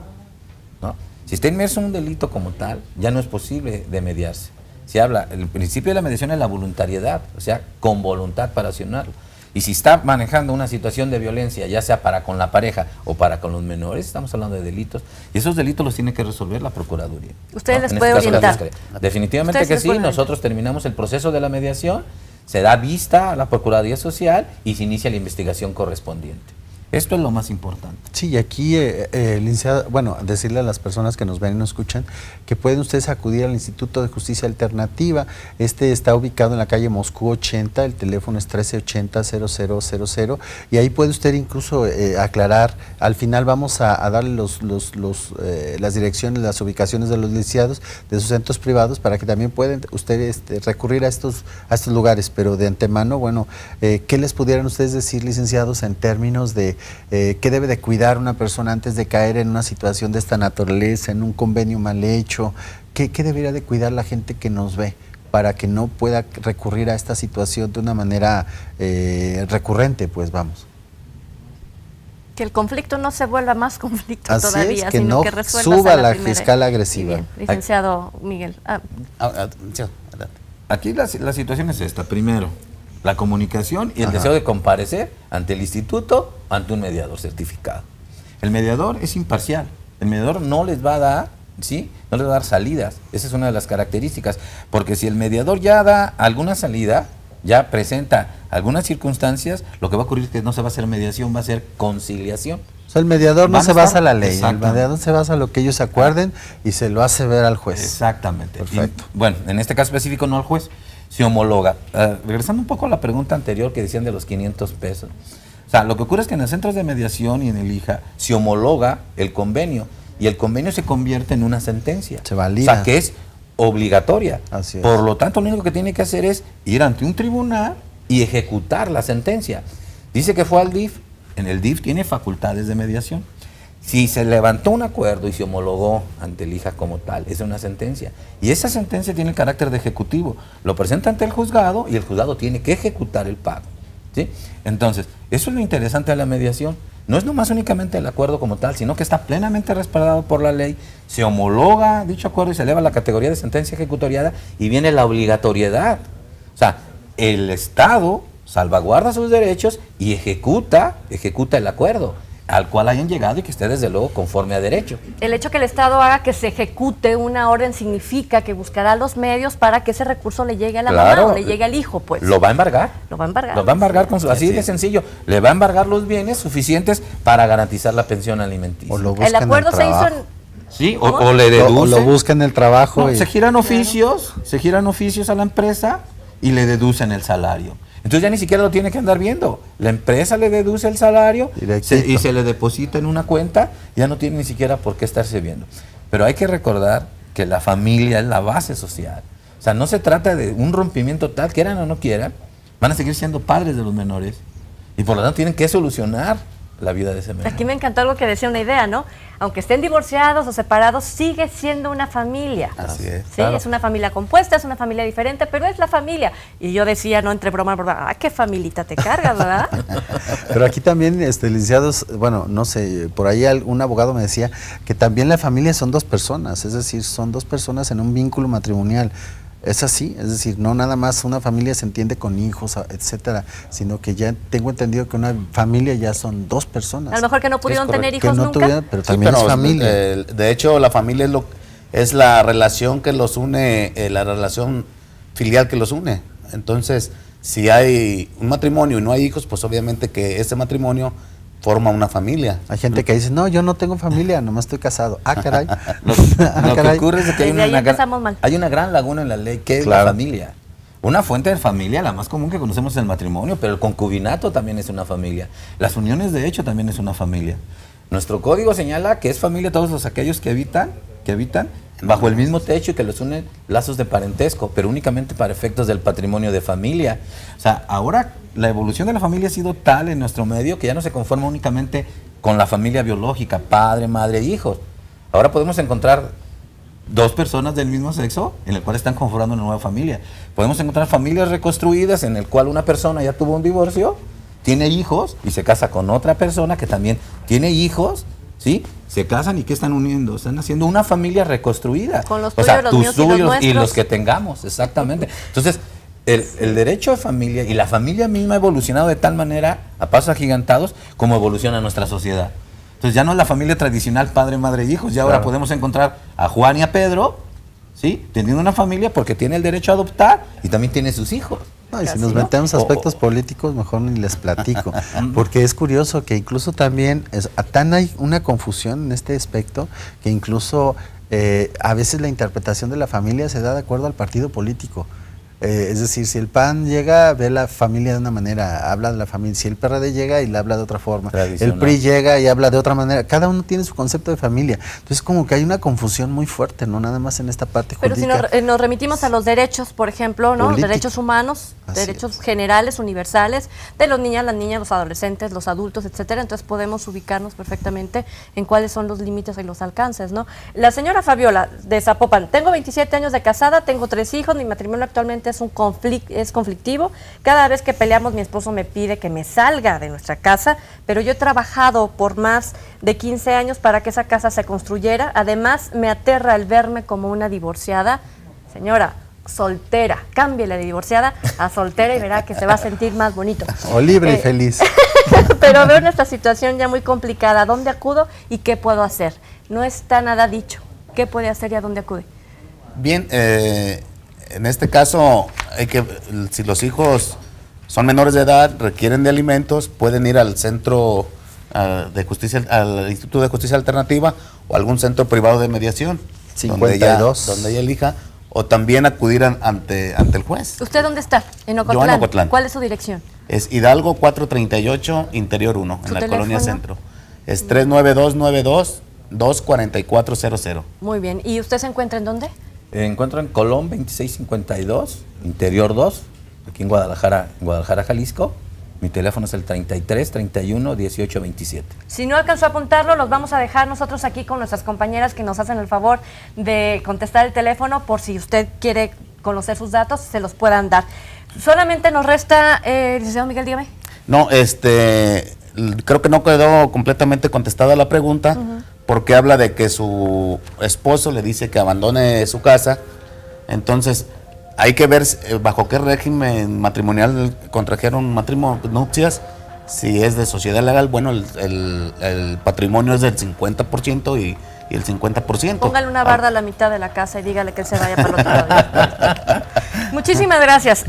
¿No? Si está inmerso un delito como tal, ya no es posible de mediarse. Se habla, el principio de la mediación es la voluntariedad, o sea, con voluntad para accionarlo. Y si está manejando una situación de violencia, ya sea para con la pareja o para con los menores, estamos hablando de delitos, y esos delitos los tiene que resolver la Procuraduría. ¿Ustedes les pueden orientar? Definitivamente que sí, nosotros terminamos el proceso de la mediación, se da vista a la Procuraduría Social y se inicia la investigación correspondiente. Esto es lo más importante. Sí, y aquí, licenciada, bueno, decirle a las personas que nos ven y nos escuchan que pueden ustedes acudir al Instituto de Justicia Alternativa. Este está ubicado en la calle Moscú 80, el teléfono es 1380-0000 y ahí puede usted incluso aclarar. Al final vamos a darle las direcciones, las ubicaciones de los licenciados de sus centros privados para que también pueden ustedes recurrir a estos lugares, pero de antemano, bueno, ¿qué les pudieran ustedes decir, licenciados, en términos de qué debe de cuidar una persona antes de caer en una situación de esta naturaleza, en un convenio mal hecho? ¿Qué debería de cuidar la gente que nos ve para que no pueda recurrir a esta situación de una manera recurrente, pues vamos? Que el conflicto no se vuelva más conflicto Así todavía, es, que sino no que resuelva suba la escala agresiva. Bien, licenciado Miguel. Aquí la situación es esta. Primero, la comunicación y el deseo de comparecer ante el instituto, ante un mediador certificado. El mediador es imparcial, el mediador no les va a dar, ¿sí? No les va a dar salidas, esa es una de las características, porque si el mediador ya da alguna salida, ya presenta algunas circunstancias, lo que va a ocurrir es que no se va a hacer mediación, va a ser conciliación. O sea, el mediador no se basa en la ley, el Exactamente. mediador se basa en lo que ellos acuerden y se lo hace ver al juez. Exactamente. Perfecto. Y, bueno, en este caso específico no al juez, se homologa. Regresando un poco a la pregunta anterior que decían de los 500 pesos. O sea, lo que ocurre es que en los centros de mediación y en el IJA se homologa el convenio y el convenio se convierte en una sentencia. Se valida. O sea, que es obligatoria. Así es. Por lo tanto, lo único que tiene que hacer es ir ante un tribunal y ejecutar la sentencia. Dice que fue al DIF. En el DIF tiene facultades de mediación. Si se levantó un acuerdo y se homologó ante el IJA como tal, es una sentencia. Y esa sentencia tiene el carácter de ejecutivo. Lo presenta ante el juzgado y el juzgado tiene que ejecutar el pago, ¿sí? Entonces, eso es lo interesante de la mediación. No es nomás únicamente el acuerdo como tal, sino que está plenamente respaldado por la ley. Se homologa dicho acuerdo y se eleva a la categoría de sentencia ejecutoriada y viene la obligatoriedad. O sea, el Estado salvaguarda sus derechos y ejecuta el acuerdo al cual hayan llegado y que esté desde luego conforme a derecho. El hecho que el Estado haga que se ejecute una orden significa que buscará los medios para que ese recurso le llegue a la mamá o le llegue al hijo, pues. Lo va a embargar. Lo va a embargar. Lo va a embargar con su, así de sencillo. Le va a embargar los bienes suficientes para garantizar la pensión alimenticia. O lo busca El acuerdo en el se hizo trabajo. Sí, ¿Cómo? o le deduce. O lo busca en el trabajo. No, y... se giran oficios a la empresa y le deducen el salario. Entonces ya ni siquiera lo tiene que andar viendo. La empresa le deduce el salario y se le deposita en una cuenta, ya no tiene ni siquiera por qué estarse viendo. Pero hay que recordar que la familia es la base social. O sea, no se trata de un rompimiento tal, quieran o no quieran, van a seguir siendo padres de los menores y por lo tanto tienen que solucionar la vida de ese menor. Aquí me encantó algo que decía una idea, ¿no? Aunque estén divorciados o separados, sigue siendo una familia. Así es. Sí, Claro. es una familia compuesta, es una familia diferente, pero es la familia. Y yo decía, no entre broma, qué familita te cargas, ¿verdad? Pero aquí también, licenciados, bueno, no sé, por ahí un abogado me decía que también la familia son dos personas, es decir, son dos personas en un vínculo matrimonial. Es así, es decir, no nada más una familia se entiende con hijos, etcétera, sino que ya tengo entendido que una familia ya son dos personas. A lo mejor que no pudieron tener hijos que no nunca. tuvieron, pero Sí, también pero, es familia. de hecho, la familia es la relación que los une, la relación filial que los une. Entonces, si hay un matrimonio y no hay hijos, pues obviamente que ese matrimonio forma una familia. Hay gente que dice, no, yo no tengo familia, nomás estoy casado. Ah, caray. Lo que ocurre es que Desde ahí empezamos mal. hay una gran laguna en la ley que es Claro. la familia. Una fuente de familia, la más común que conocemos es el matrimonio, pero el concubinato también es una familia. Las uniones de hecho también es una familia. Nuestro código señala que es familia todos aquellos que habitan bajo el mismo techo y que los unen lazos de parentesco, pero únicamente para efectos del patrimonio de familia. O sea, ahora la evolución de la familia ha sido tal en nuestro medio que ya no se conforma únicamente con la familia biológica, padre, madre, hijos. Ahora podemos encontrar dos personas del mismo sexo en el cual están conformando una nueva familia. Podemos encontrar familias reconstruidas en el cual una persona ya tuvo un divorcio, tiene hijos y se casa con otra persona que también tiene hijos, ¿sí? Se casan y ¿qué están uniendo? Están haciendo una familia reconstruida. Con los O sea, tuyos, los tus míos y los tuyos y nuestros. los que tengamos, exactamente. Entonces, el derecho de familia y la familia misma ha evolucionado de tal manera, a pasos agigantados, como evoluciona nuestra sociedad. Entonces ya no es la familia tradicional, padre, madre y hijos, ya ahora podemos encontrar a Juan y a Pedro, ¿sí? Teniendo una familia porque tiene el derecho a adoptar y también tiene sus hijos. No, y si nos metemos a aspectos políticos, mejor ni les platico, porque es curioso que incluso también tan hay una confusión en este aspecto que incluso a veces la interpretación de la familia se da de acuerdo al partido político. Es decir, si el PAN llega, ve la familia de una manera, habla de la familia. Si el PRD llega y le habla de otra forma. El PRI llega y habla de otra manera. Cada uno tiene su concepto de familia. Entonces, como que hay una confusión muy fuerte, no nada más en esta parte Pero jurídica. si nos remitimos a los derechos, por ejemplo, ¿no? Político. Derechos humanos, Así derechos generales, universales, de los niños, las niñas, los adolescentes, los adultos, etcétera. Entonces podemos ubicarnos perfectamente en cuáles son los límites y los alcances, ¿no? La señora Fabiola de Zapopan: tengo 27 años de casada, tengo 3 hijos, mi matrimonio actualmente es conflictivo. Cada vez que peleamos, mi esposo me pide que me salga de nuestra casa, pero yo he trabajado por más de 15 años para que esa casa se construyera. Además, me aterra el verme como una divorciada. Señora, soltera. Cámbiele de divorciada a soltera y verá que se va a sentir más bonito. O libre y feliz. Pero veo esta situación ya muy complicada. ¿A dónde acudo y qué puedo hacer? No está nada dicho. ¿Qué puede hacer y a dónde acude? Bien, en este caso, si los hijos son menores de edad, requieren de alimentos, pueden ir al centro de justicia, al Instituto de Justicia Alternativa o algún centro privado de mediación, 52. donde ella elija, o también acudir ante el juez. ¿Usted dónde está? En Ocotlán. Yo en Ocotlán. ¿Cuál es su dirección? Es Hidalgo 438, Interior 1, en la teléfono? Colonia Centro. Es 392-92-24400. Muy bien. ¿Y usted se encuentra en dónde? Encuentro en Colón 2652, Interior 2, aquí en Guadalajara, Jalisco. Mi teléfono es el 33 31 18 27. Si no alcanzó a apuntarlo, los vamos a dejar nosotros aquí con nuestras compañeras que nos hacen el favor de contestar el teléfono por si usted quiere conocer sus datos, se los puedan dar. Solamente nos resta, licenciado Miguel, dígame. No, creo que no quedó completamente contestada la pregunta, porque habla de que su esposo le dice que abandone su casa. Entonces, hay que ver bajo qué régimen matrimonial contrajeron nupcias. Si es de sociedad legal, bueno, el patrimonio es del 50% y el 50%. Póngale una barda a la mitad de la casa y dígale que él se vaya para el otro lado. Muchísimas gracias.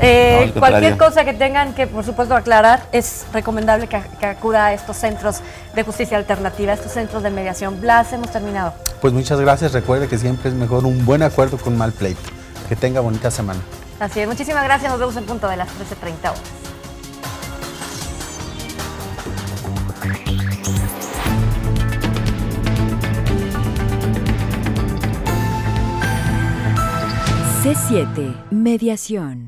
Cualquier cosa que tengan que, por supuesto, aclarar, es recomendable que acuda a estos centros de justicia alternativa, estos centros de mediación. Blas, hemos terminado. Pues muchas gracias. Recuerde que siempre es mejor un buen acuerdo que un mal pleito. Que tenga bonita semana. Así es. Muchísimas gracias. Nos vemos en punto de las 13:30 horas. C7 Mediación.